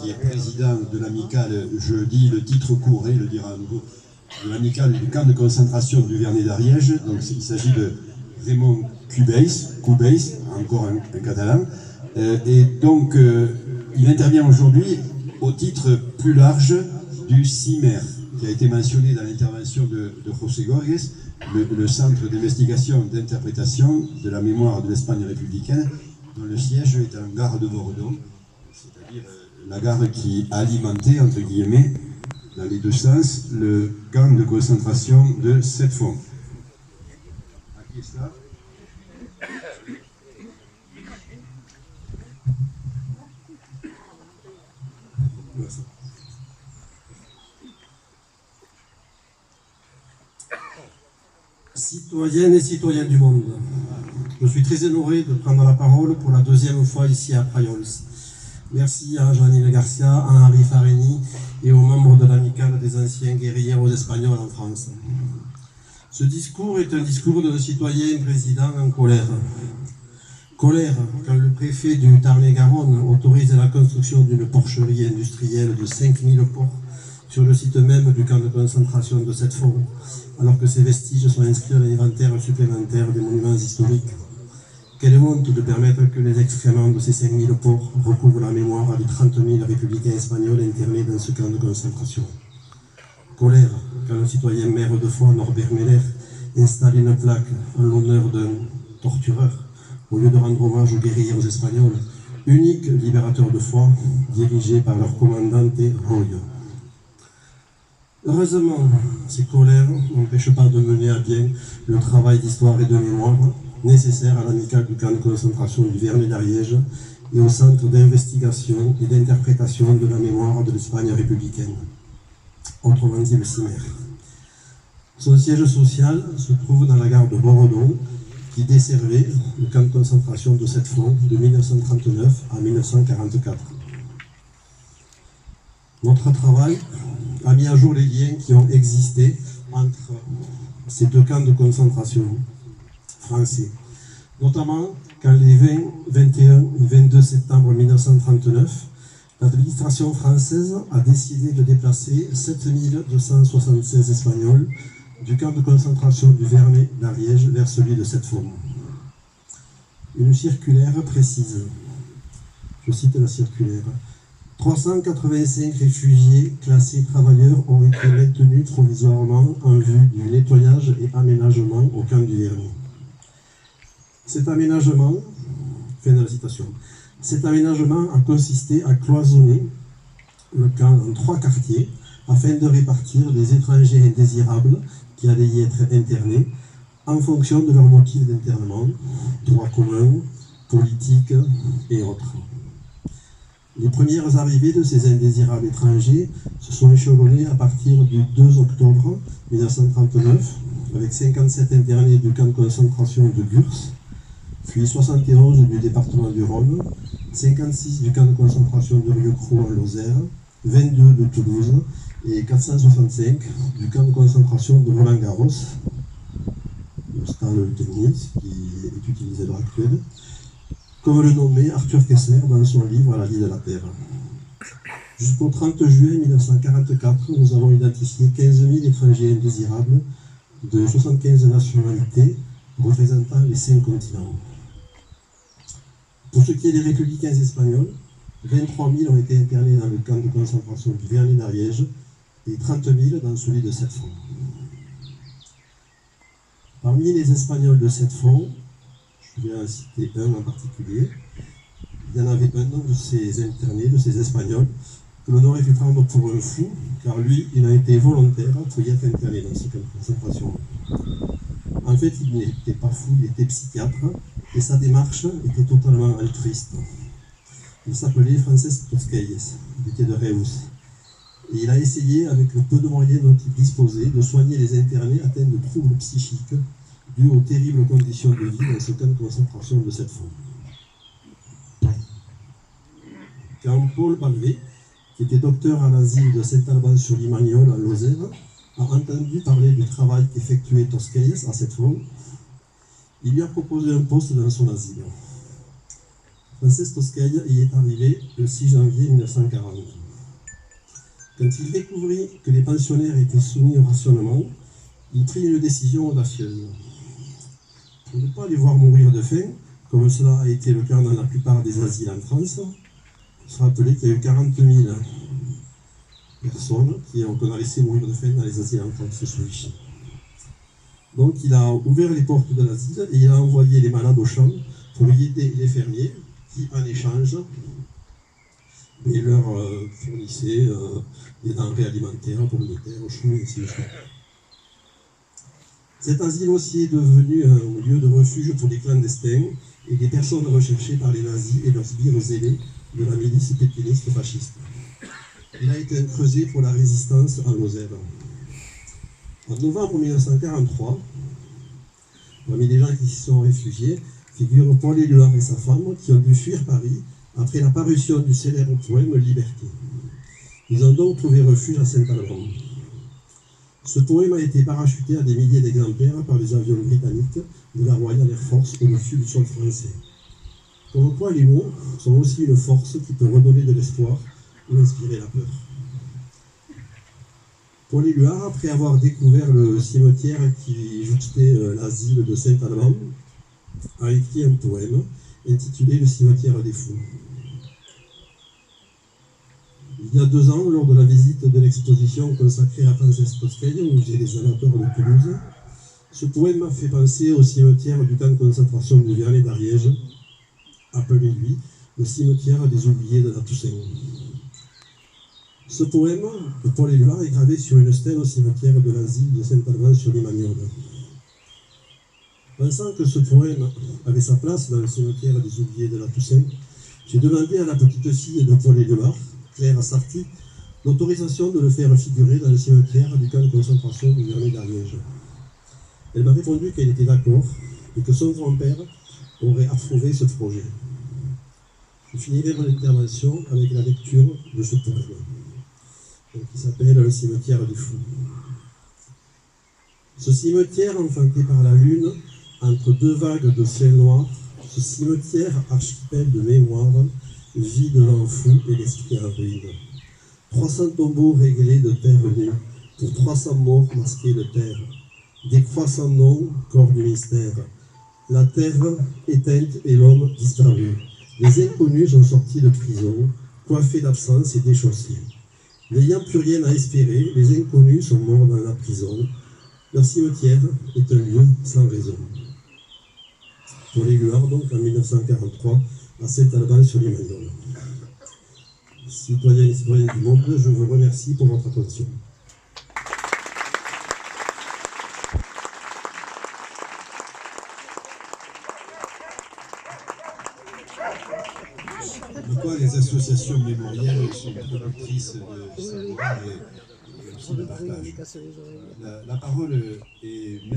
qui est président de l'amicale, je dis le titre court, il le dira à nouveau, de l'amicale du camp de concentration du Vernet d'Ariège. Donc il s'agit de Raymond Cubéis, encore un catalan. Et donc il intervient aujourd'hui au titre plus large du CIMER, qui a été mentionné dans l'intervention de José Gorges, le Centre d'investigation et d'interprétation de la mémoire de l'Espagne républicaine, dont le siège est en gare de Bordeaux, c'est-à-dire la gare qui alimentait, entre guillemets, dans les deux sens, le camp de concentration de Sept-Fonds. À qui est cela ? Citoyennes et citoyens du monde, je suis très honoré de prendre la parole pour la deuxième fois ici à Praiols. Merci à Janine Garcia, à Henri Farini et aux membres de l'amicale des anciens guerrieros espagnols en France. Ce discours est un discours d'un citoyen président en colère. Colère quand le préfet du Tarn-et-Garonne autorise la construction d'une porcherie industrielle de 5000 porcs sur le site même du camp de concentration de Sept-Fonds, alors que ces vestiges sont inscrits à l'inventaire supplémentaire des monuments historiques. Quelle honte de permettre que les excréments de ces 5000 porcs recouvrent la mémoire des 30 000 républicains espagnols internés dans ce camp de concentration. Colère quand le citoyen maire de Foix, Norbert Meller, installe une plaque en l'honneur d'un tortureur, au lieu de rendre hommage aux guerrilleros espagnols, unique libérateur de Foix, dirigé par leur commandante Roy. Heureusement, ces colères n'empêchent pas de mener à bien le travail d'histoire et de mémoire nécessaire à l'amicale du camp de concentration du Vernet d'Ariège et au centre d'investigation et d'interprétation de la mémoire de l'Espagne républicaine, autrement dit le CIMER. Son siège social se trouve dans la gare de Bordeaux, qui desservait le camp de concentration de Sept-Fonds de 1939 à 1944. Notre travail a mis à jour les liens qui ont existé entre ces deux camps de concentration français, notamment quand les 20, 21 et 22 septembre 1939, l'administration française a décidé de déplacer 7276 Espagnols du camp de concentration du Vernet d'Ariège vers celui de Sept-Fonds. Une circulaire précise, je cite la circulaire, 385 réfugiés classés travailleurs ont été maintenus provisoirement en vue du nettoyage et aménagement au camp du Vernet. Cet aménagement, fin de la citation, cet aménagement a consisté à cloisonner le camp en 3 quartiers afin de répartir les étrangers indésirables qui allaient y être internés en fonction de leur motif d'internement, droit commun, politique et autres. Les premières arrivées de ces indésirables étrangers se sont échelonnées à partir du 2 octobre 1939 avec 57 internés du camp de concentration de Gurs, puis 71 du département du Rhône, 56 du camp de concentration de Rieucros en Lozère, 22 de Toulouse et 465 du camp de concentration de Roland-Garros, le stade de tennis qui est utilisé à l'heure actuelle, comme le nommait Arthur Kessler dans son livre La vie de la Terre. Jusqu'au 30 juin 1944, nous avons identifié 15 000 étrangers indésirables de 75 nationalités représentant les 5 continents. Pour ce qui est des républicains espagnols, 23 000 ont été internés dans le camp de concentration du Vernet d'Ariège et 30 000 dans celui de Sept-Fonds. Parmi les Espagnols de Sept-Fonds, je vais en citer un en particulier, il y en avait un de ces internés, de ces Espagnols, que l'on aurait pu prendre pour un fou, car lui, il a été volontaire pour y être interné dans ce camp de concentration. En fait, il n'était pas fou, il était psychiatre, et sa démarche était totalement altruiste. Il s'appelait Francesc Tosquelles, il était de Reus. Et il a essayé, avec le peu de moyens dont il disposait, de soigner les internés atteints de troubles psychiques dus aux terribles conditions de vie dans ce camp de concentration de Sept-Fonds. Quand Paul Balvet, qui était docteur à l'asile de Saint-Alban-sur-Limagnol en Lozère, a entendu parler du travail qu'effectuait Tosquelles à Sept-Fonds, il lui a proposé un poste dans son asile. Francesc Tosquell y est arrivé le 6 janvier 1940. Quand il découvrit que les pensionnaires étaient soumis au rationnement, il prit une décision audacieuse. Pour ne pas les voir mourir de faim, comme cela a été le cas dans la plupart des asiles en France, il faut se rappeler qu'il y a eu 40 000 personnes qu'on a laissé mourir de faim dans les asiles en France sous Vichy. Donc il a ouvert les portes de l'asile et il a envoyé les malades au champ pour y aider les fermiers qui, en échange, leur fournissaient des denrées alimentaires, pommes de terre, choux, et ainsi de suite. Cet asile aussi est devenu un lieu de refuge pour les clandestins et des personnes recherchées par les nazis et leurs sbires zélés de la milice pétiniste fasciste. Il a été creusé pour la résistance en Moselle. En novembre 1943, parmi les gens qui s'y sont réfugiés, figurent Paul Éluard et sa femme qui ont dû fuir Paris après la parution du célèbre poème Liberté. Ils ont donc trouvé refuge à Saint-Alban. Ce poème a été parachuté à des milliers d'exemplaires par les avions britanniques de la Royal Air Force au-dessus du sol français. Comme quoi les mots sont aussi une force qui peut redonner de l'espoir ou inspirer la peur. Paul Éluard, après avoir découvert le cimetière qui jouxtait l'asile de Saint-Alban, a écrit un poème intitulé « Le cimetière des fous ». Il y a 2 ans, lors de la visite de l'exposition consacrée à Francesc Tosquell au musée des amateurs de Toulouse, ce poème m'a fait penser au cimetière du camp de concentration du Vernet d'Ariège, appelé lui le cimetière des oubliés de la Toussaint. Ce poème de Paul Éluard est gravé sur une stèle au cimetière de l'asile de Saint-Alban-sur-les-Magnoles. Pensant que ce poème avait sa place dans le cimetière des oubliés de la Toussaint, j'ai demandé à la petite fille de Paul Éluard, Claire Sarti, l'autorisation de le faire figurer dans le cimetière du camp de concentration du Vernet d'Ariège. Elle m'a répondu qu'elle était d'accord et que son grand-père aurait approuvé ce projet. Je finirai mon intervention avec la lecture de ce poème, qui s'appelle « Le cimetière des fous ». Ce cimetière enfanté par la lune, entre 2 vagues de ciel noir, ce cimetière archipel de mémoire, vit devant fou et l'esprit en ruine. 300 tombeaux réglés de terre nue, pour 300 morts masqués de terre. Des croix sans nom, corps du mystère. La terre éteinte et l'homme disparu. Les inconnus sont sortis de prison, coiffés d'absence et déchaussés. N'ayant plus rien à espérer, les inconnus sont morts dans la prison. Leur cimetière est un lieu sans raison. Paul Éluard, donc, en 1943, à Saint-Alban-sur-les-Magnoles. Citoyens et citoyennes du monde, je vous remercie pour votre attention. Pourquoi les associations mémorielles sont productrices de savoir et aussi de partage. La parole est